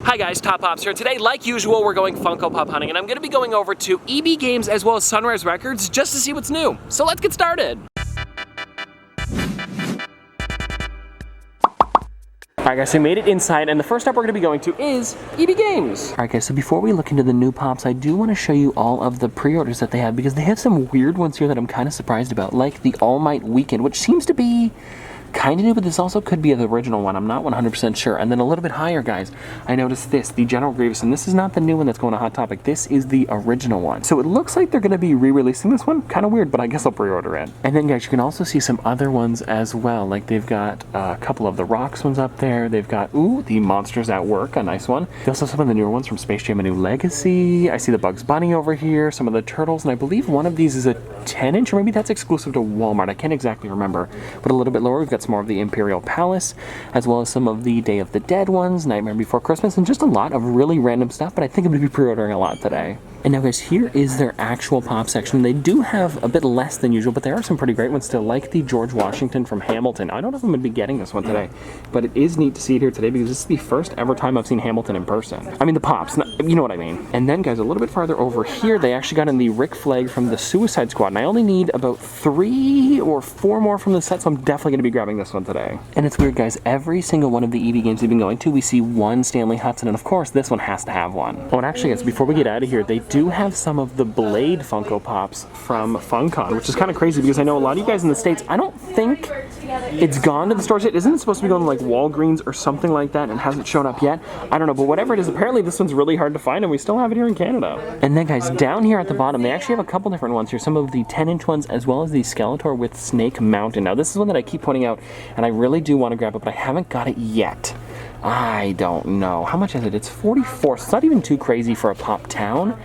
Hi guys, Top Pops here. Today, like usual, we're going Funko Pop hunting, and I'm going to be going over to EB Games as well as Sunrise Records just to see what's new. So let's get started. Alright guys, so we made it inside, and the first stop we're going to be going to is EB Games. Alright guys, so before we look into the new Pops, I do want to show you all of the pre-orders that they have, because they have some weird ones here that I'm kind of surprised about, like the All Might Weekend, which seems to be kind of new, but this also could be the original one. I'm not 100% sure. And then a little bit higher, guys, I noticed this, the General Grievous, and this is not the new one that's going to Hot Topic. This is the original one. So it looks like they're going to be re-releasing this one. Kind of weird, but I guess I'll pre-order it. And then, guys, you can also see some other ones as well. Like they've got a couple of the Rocks ones up there. They've got, ooh, the Monsters at Work, a nice one. They also have some of the newer ones from Space Jam: A New Legacy. I see the Bugs Bunny over here, some of the Turtles, and I believe one of these is a 10-inch, or maybe that's exclusive to Walmart. I can't exactly remember. But a little bit lower, we've got some more of the Imperial Palace, as well as some of the Day of the Dead ones, Nightmare Before Christmas, and just a lot of really random stuff, but I think I'm going to be pre-ordering a lot today. And now, guys, here is their actual Pop section. They do have a bit less than usual, but there are some pretty great ones still, like the George Washington from Hamilton. I don't know if I'm going to be getting this one today, but it is neat to see it here today because this is the first ever time I've seen Hamilton in person. I mean, the Pops, you know what I mean. And then, guys, a little bit farther over here, they actually got in the Rick Flag from the Suicide Squad, and I only need about 3 or 4 more from the set, so I'm definitely going to be grabbing this one today. And it's weird, guys, every single one of the EB games we've been going to, we see one Stanley Hudson, and of course, this one has to have one. Oh, and actually, guys, before we get out of here, they do have some of the Blade Funko Pops from FunCon, which is kind of crazy because I know a lot of you guys in the States, I don't think it's gone to the stores yet. Isn't it supposed to be going to like Walgreens or something like that and hasn't shown up yet? I don't know, but whatever it is, apparently this one's really hard to find and we still have it here in Canada. And then, guys, down here at the bottom, they actually have a couple different ones here. Some of the 10-inch ones as well as the Skeletor with Snake Mountain. Now, this is one that I keep pointing out and I really do want to grab it, but I haven't got it yet. I don't know. How much is it? It's 44. So it's not even too crazy for a Pop Town.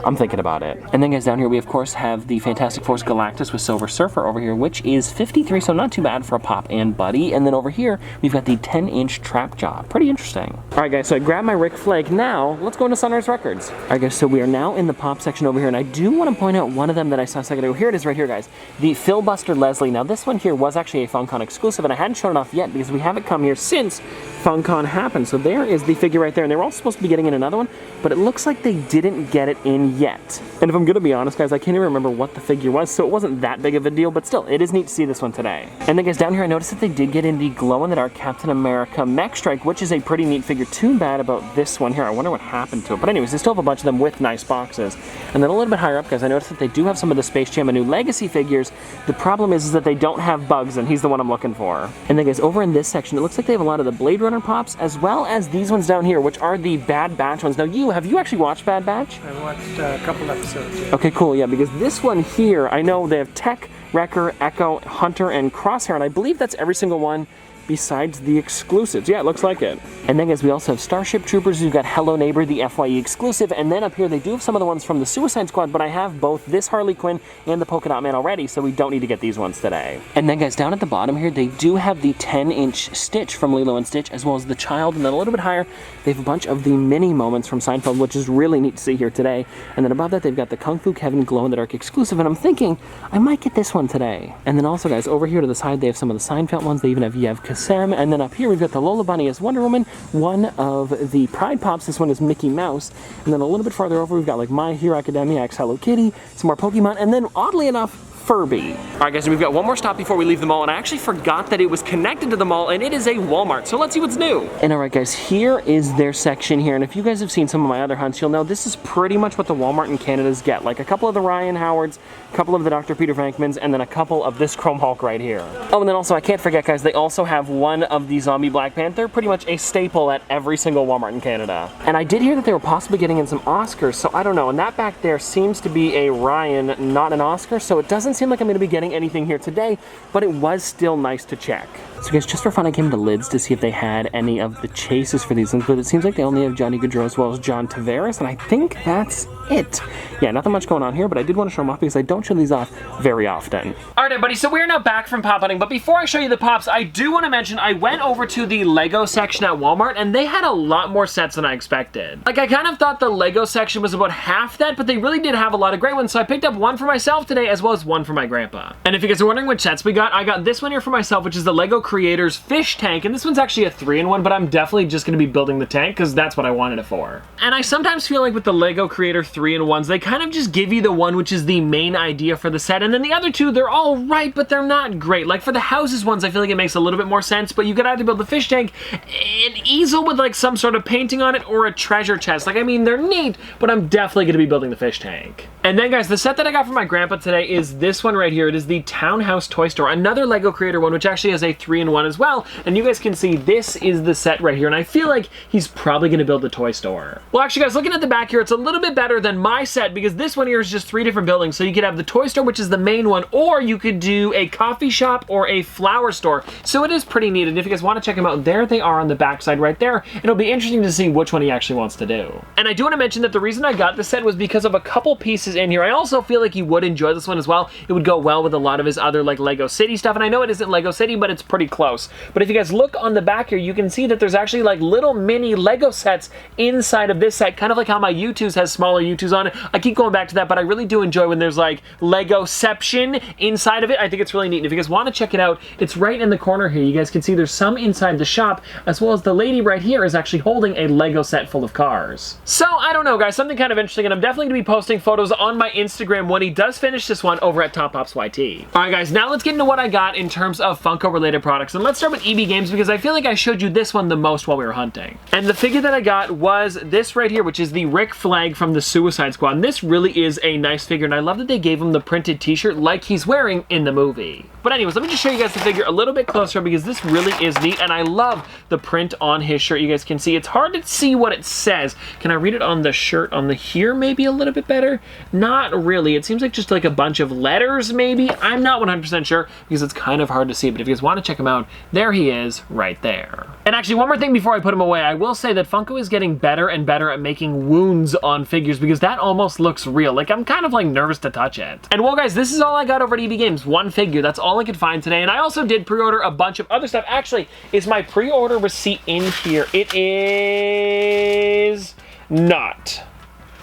I'm thinking about it. And then, guys, down here we of course have the Fantastic Four's Galactus with Silver Surfer over here, which is 53, so not too bad for a Pop and Buddy. And then over here we've got the 10-inch Trap Jaw. Pretty interesting. Alright, guys, so I grabbed my Rick Flag. Now let's go into Sunrise Records. Alright, guys, so we are now in the Pop section over here, and I do want to point out one of them that I saw a second ago. Here it is right here, guys. The Filibuster Leslie. Now this one here was actually a FunCon exclusive, and I hadn't shown it off yet because we haven't come here since FunCon happened. So there is the figure right there, and they were all supposed to be getting in another one, but it looks like they didn't get it in yet. And if I'm gonna be honest, guys, I can't even remember what the figure was, so it wasn't that big of a deal, but still, it is neat to see this one today. And then, guys, down here I noticed that they did get in the glow-in-the-dark Captain America Mech Strike, which is a pretty neat figure. Too bad about this one here. I wonder what happened to it. But anyways, they still have a bunch of them with nice boxes. And then a little bit higher up, guys, I noticed that they do have some of the Space Jam: A New Legacy figures. The problem is that they don't have Bugs, and he's the one I'm looking for. And then, guys, over in this section, it looks like they have a lot of the Blade Runner Pops, as well as these ones down here, which are the Bad Batch ones. Now, have you actually watched Bad Batch? I watched a couple episodes, yeah. Okay, cool, yeah, because this one here, I know they have Tech, Wrecker, Echo, Hunter, and Crosshair, and I believe that's every single one besides the exclusives. Yeah, it looks like it. And then, guys, we also have Starship Troopers. We've got Hello Neighbor, the FYE exclusive, and then up here they do have some of the ones from the Suicide Squad, but I have both this Harley Quinn and the Polka Dot Man already, so we don't need to get these ones today. And then, guys, down at the bottom here, they do have the 10-inch Stitch from Lilo and Stitch, as well as the Child, and then a little bit higher, they have a bunch of the mini moments from Seinfeld, which is really neat to see here today. And then above that, they've got the Kung Fu Kevin glow-in-the-dark exclusive, and I'm thinking I might get this one today. And then also, guys, over here to the side, they have some of the Seinfeld ones. They even have Yev Kassem, and then up here we've got the Lola Bunny as Wonder Woman, one of the Pride Pops. This one is Mickey Mouse, and then a little bit farther over we've got like My Hero Academia X Hello Kitty, some more Pokemon, and then oddly enough, Furby. Alright, guys, so we've got one more stop before we leave the mall, and I actually forgot that it was connected to the mall, and it is a Walmart, so let's see what's new. And alright, guys, here is their section here, and if you guys have seen some of my other hunts, you'll know this is pretty much what the Walmart in Canada's get, like a couple of the Ryan Howards, a couple of the Dr. Peter Venkmans, and then a couple of this Chrome Hulk right here. Oh, and then also, I can't forget, guys, they also have one of the Zombie Black Panther, pretty much a staple at every single Walmart in Canada. And I did hear that they were possibly getting in some Oscars, so I don't know, and that back there seems to be a Ryan, not an Oscar, so it doesn't seem like I'm going to be getting anything here today, but it was still nice to check. So, guys, just for fun, I came to Lids to see if they had any of the chases for these things, but it seems like they only have Johnny Gaudreau as well as John Tavares, and I think that's it. Yeah, nothing much going on here, but I did want to show them off because I don't show these off very often. Alright, everybody, so we're now back from pop hunting, but before I show you the pops, I do want to mention I went over to the Lego section at Walmart, and they had a lot more sets than I expected. Like, I kind of thought the Lego section was about half that, but they really did have a lot of great ones, so I picked up one for myself today as well as one one for my grandpa. And if you guys are wondering which sets we got, I got this one here for myself, which is the Lego Creators Fish Tank, and this one's actually a 3-in-1, but I'm definitely just gonna be building the tank because that's what I wanted it for. And I sometimes feel like with the Lego Creator 3-in-1s, they kind of just give you the one which is the main idea for the set, and then the other two, they're all right, but they're not great. Like for the houses ones, I feel like it makes a little bit more sense, but you could either build the fish tank, an easel with like some sort of painting on it, or a treasure chest. Like, I mean, they're neat, but I'm definitely gonna be building the fish tank. And then guys, the set that I got from my grandpa today is this one right here. It is the Townhouse Toy Store, another Lego Creator one, which actually has a 3-in-1 as well. And you guys can see this is the set right here, and I feel like he's probably gonna build the toy store. Well, actually guys, looking at the back here, it's a little bit better than my set because this one here is just 3 different buildings. So you could have the toy store, which is the main one, or you could do a coffee shop or a flower store. So it is pretty neat, and if you guys want to check them out, there they are on the back side right there. It'll be interesting to see which one he actually wants to do. And I do want to mention that the reason I got this set was because of a couple pieces in here. I also feel like you would enjoy this one as well. It would go well with a lot of his other like Lego City stuff, and I know it isn't Lego City, but it's pretty close. But if you guys look on the back here, you can see that there's actually like little mini Lego sets inside of this set, kind of like how my U2s has smaller U2s on it. I keep going back to that, but I really do enjoy when there's like Legoception inside of it. I think it's really neat. And if you guys want to check it out, it's right in the corner here. You guys can see there's some inside the shop, as well as the lady right here is actually holding a Lego set full of cars. So I don't know guys, something kind of interesting, and I'm definitely gonna be posting photos on my Instagram when he does finish this one over at Top Pops YT. Alright guys, now let's get into what I got in terms of Funko related products, and let's start with EB Games because I feel like I showed you this one the most while we were hunting. And the figure that I got was this right here, which is the Rick Flag from the Suicide Squad, and this really is a nice figure, and I love that they gave him the printed t-shirt like he's wearing in the movie. But anyways, let me just show you guys the figure a little bit closer because this really is neat, and I love the print on his shirt. You guys can see it's hard to see what it says. Can I read it on the shirt on the here maybe a little bit better? Not really. It seems like just like a bunch of letters maybe. I'm not 100% sure because it's kind of hard to see, but if you guys want to check him out, there he is right there. And actually one more thing before I put him away, I will say that Funko is getting better and better at making wounds on figures because that almost looks real. Like I'm kind of like nervous to touch it. And well guys, this is all I got over at EB Games. One figure. That's all I could find today. And I also did pre-order a bunch of other stuff. Actually, is my pre-order receipt in here? It is not.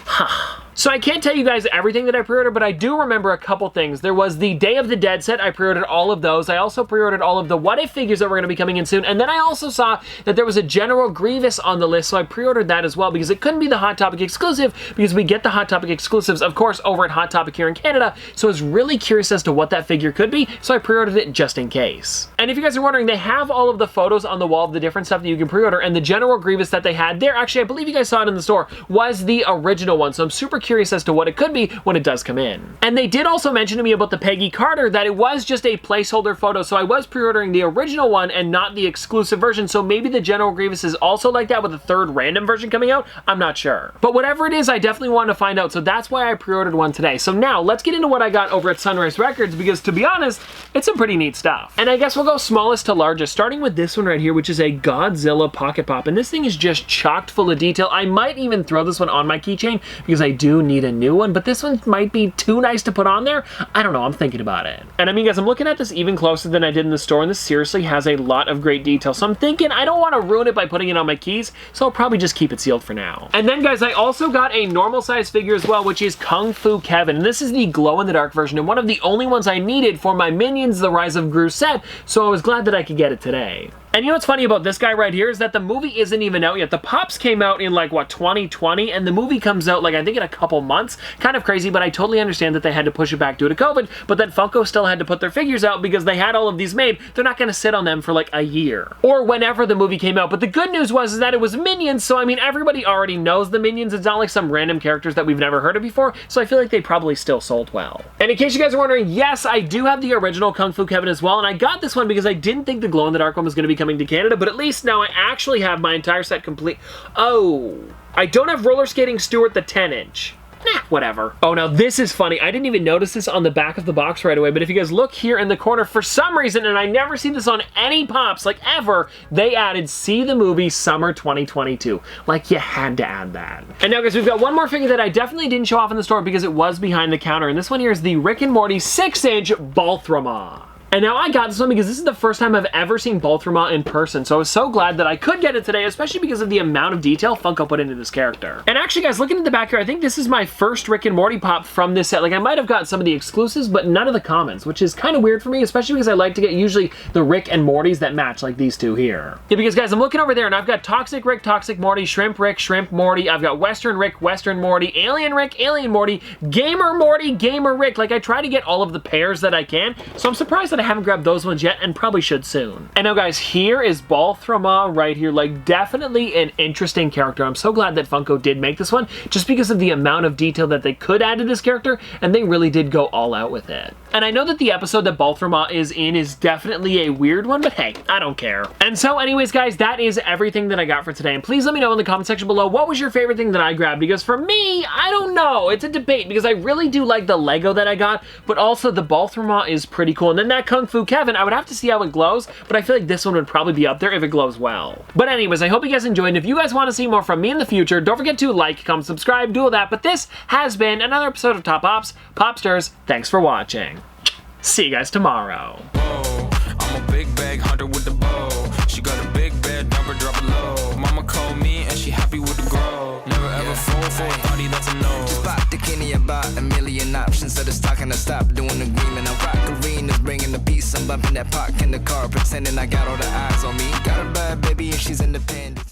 Huh. So I can't tell you guys everything that I pre-ordered, but I do remember a couple things. There was the Day of the Dead set. I pre-ordered all of those. I also pre-ordered all of the What If figures that were going to be coming in soon. And then I also saw that there was a General Grievous on the list, so I pre-ordered that as well because it couldn't be the Hot Topic exclusive because we get the Hot Topic exclusives, of course, over at Hot Topic here in Canada. So I was really curious as to what that figure could be, so I pre-ordered it just in case. And if you guys are wondering, they have all of the photos on the wall of the different stuff that you can pre-order, and the General Grievous that they had there, actually, I believe you guys saw it in the store, was the original one. So I'm super curious as to what it could be when it does come in. And they did also mention to me about the Peggy Carter that it was just a placeholder photo, so I was pre-ordering the original one and not the exclusive version, so maybe the General Grievous is also like that with a third random version coming out. I'm not sure. But whatever it is, I definitely want to find out, so that's why I pre-ordered one today. So now, let's get into what I got over at Sunrise Records, because to be honest, it's some pretty neat stuff. And I guess we'll go smallest to largest, starting with this one right here, which is a Godzilla Pocket Pop, and this thing is just chocked full of detail. I might even throw this one on my keychain, because I do need a new one, but this one might be too nice to put on there. I don't know, I'm thinking about it. And I mean, guys, I'm looking at this even closer than I did in the store, and this seriously has a lot of great detail. So I'm thinking I don't want to ruin it by putting it on my keys, so I'll probably just keep it sealed for now. And then, guys, I also got a normal size figure as well, which is Kung Fu Kevin. And this is the glow-in-the-dark version, and one of the only ones I needed for my Minions The Rise of Gru set, so I was glad that I could get it today. And you know what's funny about this guy right here is that the movie isn't even out yet. The Pops came out in like, what, 2020? And the movie comes out like, I think in a couple months. Kind of crazy, but I totally understand that they had to push it back due to COVID, but then Funko still had to put their figures out because they had all of these made. They're not going to sit on them for like a year. Or whenever the movie came out. But the good news was that it was Minions, so I mean, everybody already knows the Minions. It's not like some random characters that we've never heard of before, so I feel like they probably still sold well. And in case you guys are wondering, yes, I do have the original Kung Fu Kevin as well, and I got this one because I didn't think the glow-in-the-dark one was going to be coming to Canada, but at least now I actually have my entire set complete. Oh, I don't have Roller Skating Stuart the 10-inch. Nah, whatever. Oh, now this is funny. I didn't even notice this on the back of the box right away, but if you guys look here in the corner, for some reason, and I never see this on any Pops, like ever, they added See the Movie Summer 2022. Like, you had to add that. And now, guys, we've got one more figure that I definitely didn't show off in the store because it was behind the counter, and this one here is the Rick and Morty 6-inch Balthroma. And now I got this one because this is the first time I've ever seen Balthroma in person, so I was so glad that I could get it today, especially because of the amount of detail Funko put into this character. And actually, guys, looking at the back here, I think this is my first Rick and Morty pop from this set. Like, I might have gotten some of the exclusives, but none of the commons, which is kind of weird for me, especially because I like to get usually the Rick and Mortys that match, like these two here. Yeah, because, guys, I'm looking over there, and I've got Toxic Rick, Toxic Morty, Shrimp Rick, Shrimp Morty. I've got Western Rick, Western Morty, Alien Rick, Alien Morty, Gamer Morty, Gamer Rick. Like, I try to get all of the pairs that I can, so I'm surprised that I haven't grabbed those ones yet, and probably should soon. And now, guys, here is Balthroma right here. Like, definitely an interesting character. I'm so glad that Funko did make this one, just because of the amount of detail that they could add to this character, and they really did go all out with it. And I know that the episode that Balthroma is in is definitely a weird one, but hey, I don't care. And so anyways, guys, that is everything that I got for today. And please let me know in the comment section below, what was your favorite thing that I grabbed? Because for me, I don't know. It's a debate, because I really do like the Lego that I got, but also the Balthroma is pretty cool. And then that Kung Fu Kevin, I would have to see how it glows, but I feel like this one would probably be up there if it glows well. But anyways, I hope you guys enjoyed, and if you guys want to see more from me in the future, don't forget to like, comment, subscribe, do all that. But this has been another episode of Top Pops. Popsters, thanks for watching. See you guys tomorrow. Whoa, I'm a big bag hunter with the bow. She got a big bed, number drop it low. Mama called me and she happy with the grow. Never ever fall for a party that's a no. Just bought the Kenny about a million options. So it's talking to stop doing agreement. I rock arenas, bringing the peace. I'm bumping that park in the car, pretending I got all the eyes on me. Got a bad baby and she's independent.